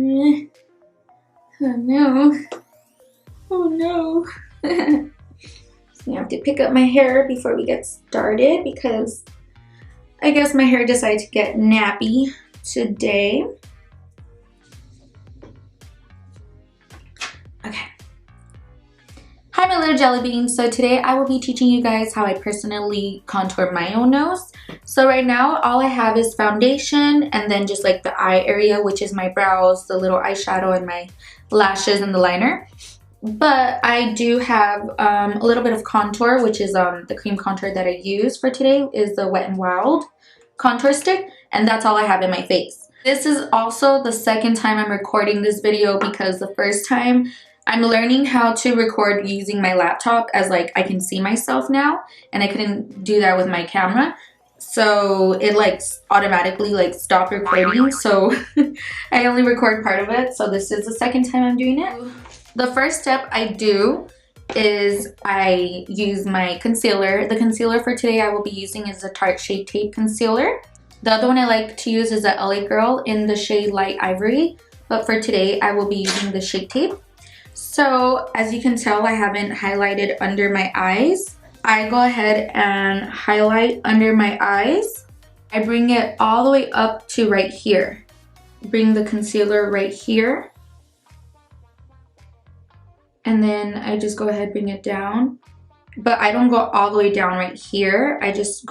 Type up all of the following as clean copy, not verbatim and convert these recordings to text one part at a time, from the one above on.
Oh no. Oh no. So I have to pick up my hair before we get started because I guess my hair decided to get nappy today. Okay. Hi my little jelly beans. So today I will be teaching you guys how I personally contour my own nose. So right now all I have is foundation and then just like the eye area, which is my brows, the little eyeshadow, and my lashes and the liner. But I do have a little bit of contour, which is the cream contour that I use for today is the Wet n Wild contour stick, and that's all I have in my face. This is also the second time I'm recording this video because the first time I'm learning how to record using my laptop as like I can see myself now, and I couldn't do that with my camera. So it like automatically like stopped recording, so I only record part of it. So this is the second time I'm doing it. The first step I do is I use my concealer. The concealer for today I will be using is the Tarte Shape Tape concealer. The other one I like to use is the LA Girl in the shade Light Ivory, but for today I will be using the Shape Tape. So as you can tell, I haven't highlighted under my eyes. I go ahead and highlight under my eyes. I bring it all the way up to right here. Bring the concealer right here. And then I just go ahead, bring it down. But I don't go all the way down right here. I just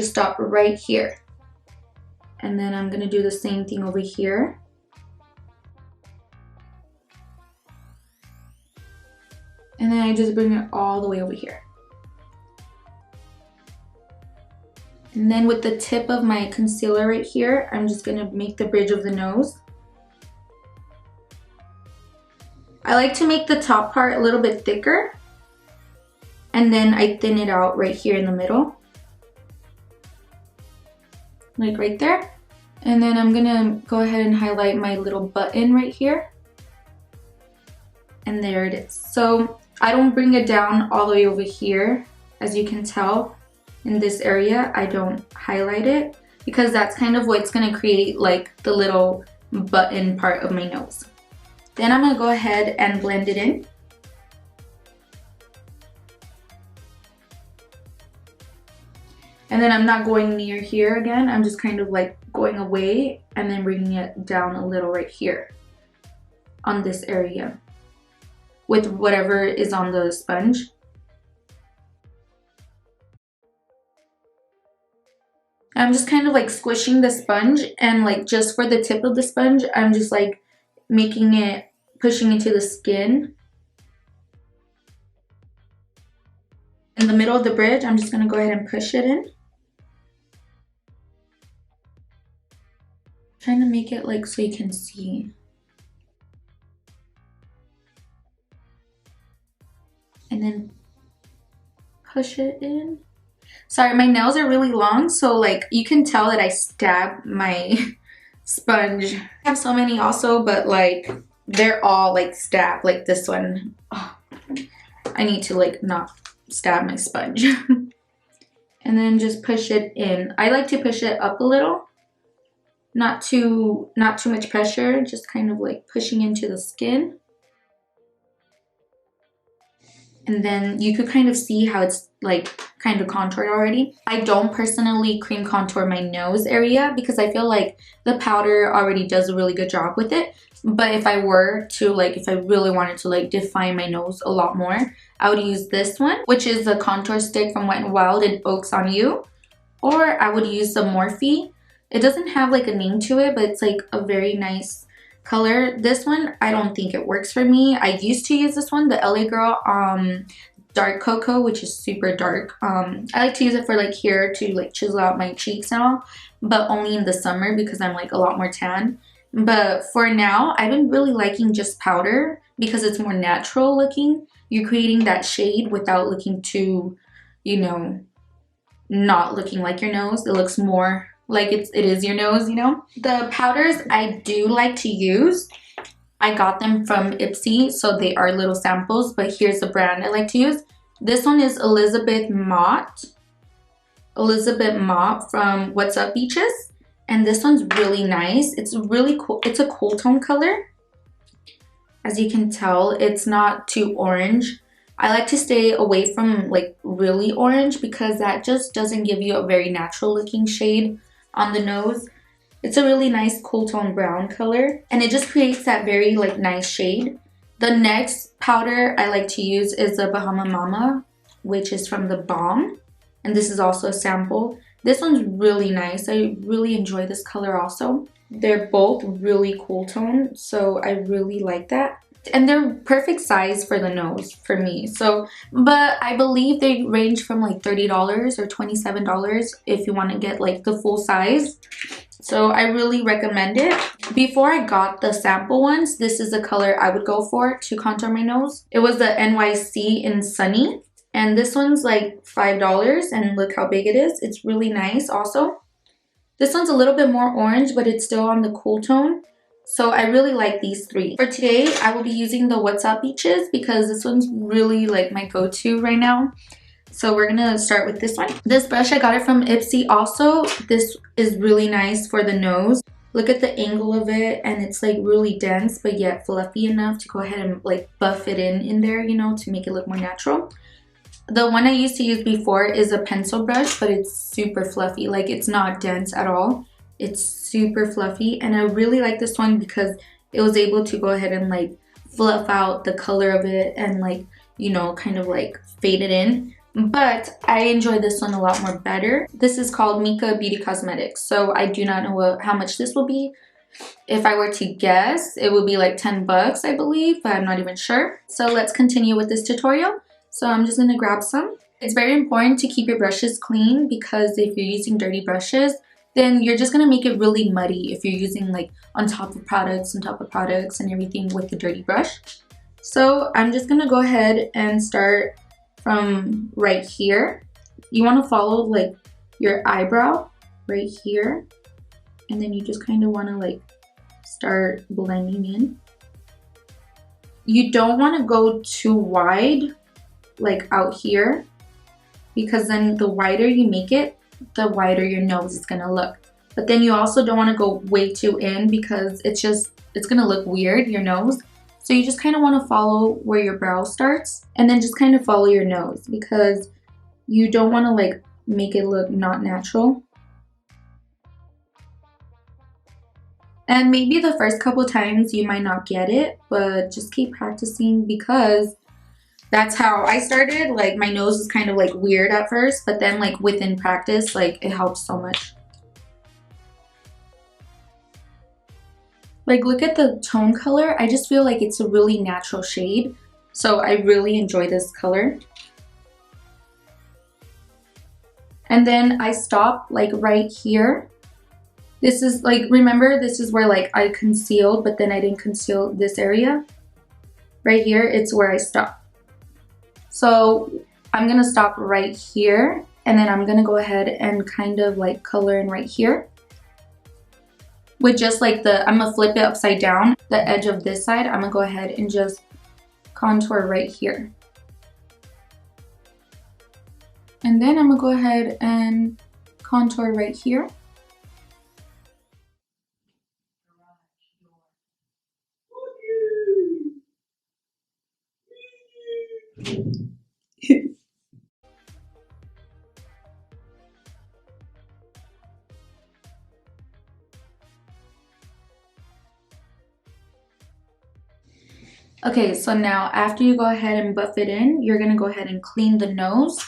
stop right here. And then I'm gonna do the same thing over here. And then I just bring it all the way over here. And then with the tip of my concealer right here, I'm just gonna make the bridge of the nose. I like to make the top part a little bit thicker, and then I thin it out right here in the middle, like right there. And then I'm gonna go ahead and highlight my little button right here, and there it is. So I don't bring it down all the way over here. As you can tell, in this area I don't highlight it because that's kind of what's gonna create like the little button part of my nose. Then I'm gonna go ahead and blend it in. And then I'm not going near here again. I'm just kind of like going away and then bringing it down a little right here on this area with whatever is on the sponge. I'm just kind of like squishing the sponge, and like just for the tip of the sponge, I'm just like making it, pushing into the skin. In the middle of the bridge, I'm just gonna go ahead and push it in. Trying to make it like so you can see. And then push it in. Sorry, my nails are really long, so like you can tell that I stabbed my sponge. I have so many also, but like they're all like stabbed. Like this one, oh, I need to like not stab my sponge. And then just push it in. I like to push it up a little, not too much pressure, just kind of like pushing into the skin. And then you could kind of see how it's like kind of contoured already. I don't personally cream contour my nose area because I feel like the powder already does a really good job with it. But if I were to like, if I really wanted to like define my nose a lot more, I would use this one, which is the contour stick from Wet n Wild in Oaks on You. Or I would use the Morphe. It doesn't have like a name to it, but it's like a very nice color. This one, I don't think it works for me. I used to use this one, the LA Girl Dark Cocoa, which is super dark. I like to use it for like here to like chisel out my cheeks and all, but only in the summer because I'm like a lot more tan. But for now, I've been really liking just powder because it's more natural looking. You're creating that shade without looking too, you know, not looking like your nose. It looks more like it is your nose, you know. The powders I do like to use, I got them from Ipsy, so they are little samples, but here's the brand I like to use. This one is Elizabeth Mott from What's Up Beaches. And this one's really nice. It's really cool. It's a cool tone color. As you can tell, it's not too orange. I like to stay away from like really orange because that just doesn't give you a very natural looking shade on the nose. It's a really nice cool tone brown color and it just creates that very like nice shade. The next powder I like to use is the Bahama Mama, which is from the Balm. And this is also a sample. This one's really nice. I really enjoy this color also. They're both really cool tone, so I really like that. And they're perfect size for the nose for me. So, but I believe they range from like $30 or $27 if you want to get like the full size. So I really recommend it. Before I got the sample ones, this is the color I would go for to contour my nose. It was the NYC in Sunny. And this one's like $5 and look how big it is. It's really nice also. This one's a little bit more orange, but it's still on the cool tone. So I really like these three. For today, I will be using the What's Up Beaches because this one's really like my go-to right now. So we're gonna start with this one. This brush, I got it from Ipsy also. This is really nice for the nose. Look at the angle of it and it's like really dense but yet fluffy enough to go ahead and like buff it in there, you know, to make it look more natural. The one I used to use before is a pencil brush, but it's super fluffy. Like it's not dense at all. It's super fluffy and I really like this one because it was able to go ahead and like fluff out the color of it and like, you know, kind of like fade it in. But I enjoy this one a lot more better. This is called Mika Beauty Cosmetics. So I do not know how much this will be. If I were to guess, it would be like 10 bucks, I believe, but I'm not even sure. So let's continue with this tutorial. So I'm just gonna grab some. It's very important to keep your brushes clean because if you're using dirty brushes, then you're just gonna make it really muddy if you're using like on top of products and everything with the dirty brush. So I'm just gonna go ahead and start from right here. You wanna follow like your eyebrow right here. And then you just kind of wanna like start blending in. You don't wanna go too wide like out here because then the wider you make it, the wider your nose is gonna look. But then you also don't want to go way too in because it's gonna look weird, your nose. So you just kind of want to follow where your brow starts and then just kind of follow your nose because you don't want to like make it look not natural. And maybe the first couple times you might not get it, but just keep practicing because that's how I started. Like my nose is kind of like weird at first, but then like within practice, like it helps so much. Like look at the tone color. I just feel like it's a really natural shade. So I really enjoy this color. And then I stop like right here. This is like, remember this is where like I concealed, but then I didn't conceal this area. Right here, it's where I stop. So I'm gonna stop right here and then I'm gonna go ahead and kind of like color in right here. With just like I'm gonna flip it upside down. The edge of this side, I'm gonna go ahead and just contour right here. And then I'm gonna go ahead and contour right here. Okay, so now after you go ahead and buff it in, you're gonna go ahead and clean the nose.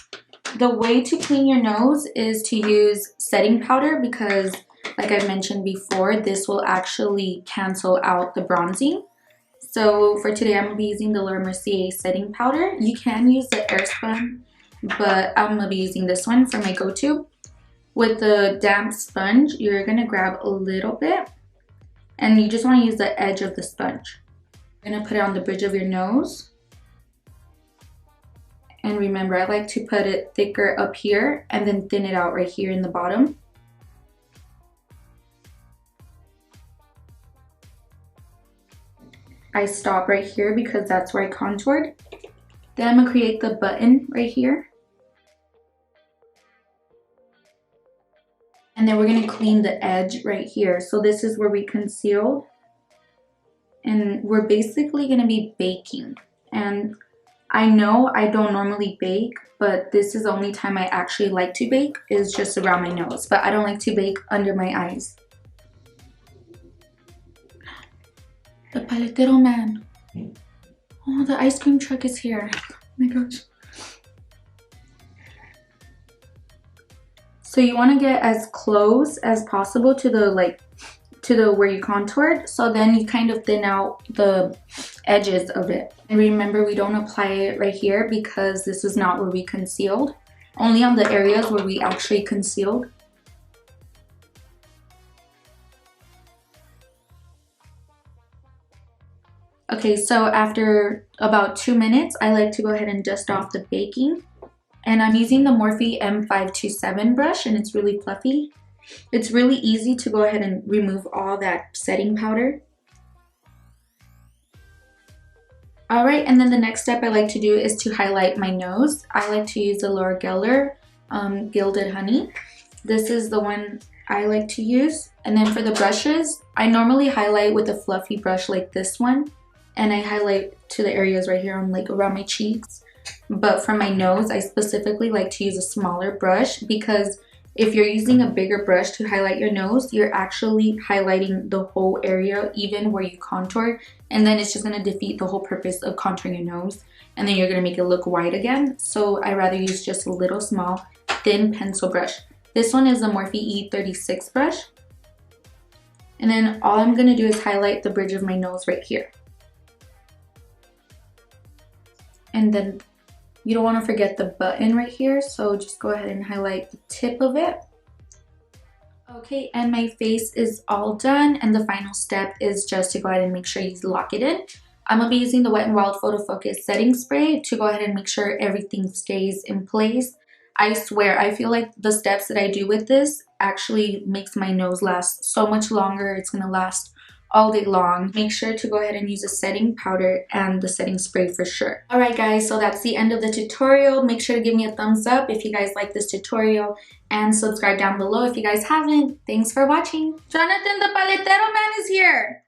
The way to clean your nose is to use setting powder because, like I mentioned before, this will actually cancel out the bronzing. So for today, I'm gonna be using the Laura Mercier setting powder. You can use the Airspun, but I'm gonna be using this one for my go-to. With the damp sponge, you're gonna grab a little bit and you just wanna use the edge of the sponge. You're gonna put it on the bridge of your nose. And remember, I like to put it thicker up here and then thin it out right here in the bottom. I stop right here because that's where I contoured. Then I'm gonna create the button right here. And And then we're going to clean the edge right here. So this is where we concealed. And we're basically going to be baking. And I know I don't normally bake, but this is the only time I actually like to bake is just around my nose. But I don't like to bake under my eyes. The paletero man. Oh, the ice cream truck is here. Oh my gosh. So you want to get as close as possible to the where you contoured, so then you kind of thin out the edges of it. And remember, we don't apply it right here because this is not where we concealed, only on the areas where we actually concealed. Okay, so after about 2 minutes, I like to go ahead and dust off the baking. And I'm using the Morphe M527 brush, and it's really fluffy. It's really easy to go ahead and remove all that setting powder. Alright, and then the next step I like to do is to highlight my nose. I like to use the Laura Geller Gilded Honey. This is the one I like to use. And then for the brushes, I normally highlight with a fluffy brush like this one. And I highlight to the areas right here on like around my cheeks. But for my nose, I specifically like to use a smaller brush because if you're using a bigger brush to highlight your nose, you're actually highlighting the whole area, even where you contour, and then it's just going to defeat the whole purpose of contouring your nose, and then you're going to make it look white again. So I rather use just a little small thin pencil brush. This one is the Morphe E36 brush, and then all I'm going to do is highlight the bridge of my nose right here. And then you don't want to forget the button right here, so just go ahead and highlight the tip of it. Okay, and my face is all done, and the final step is just to go ahead and make sure you lock it in. I'm going to be using the Wet n Wild Photo Focus setting spray to go ahead and make sure everything stays in place. I swear, I feel like the steps that I do with this actually makes my nose last so much longer. It's going to last all day long. Make sure to go ahead and use a setting powder and the setting spray for sure. Alright guys, so that's the end of the tutorial. Make sure to give me a thumbs up if you guys like this tutorial and subscribe down below if you guys haven't. Thanks for watching. Jonathan, the paletero man is here.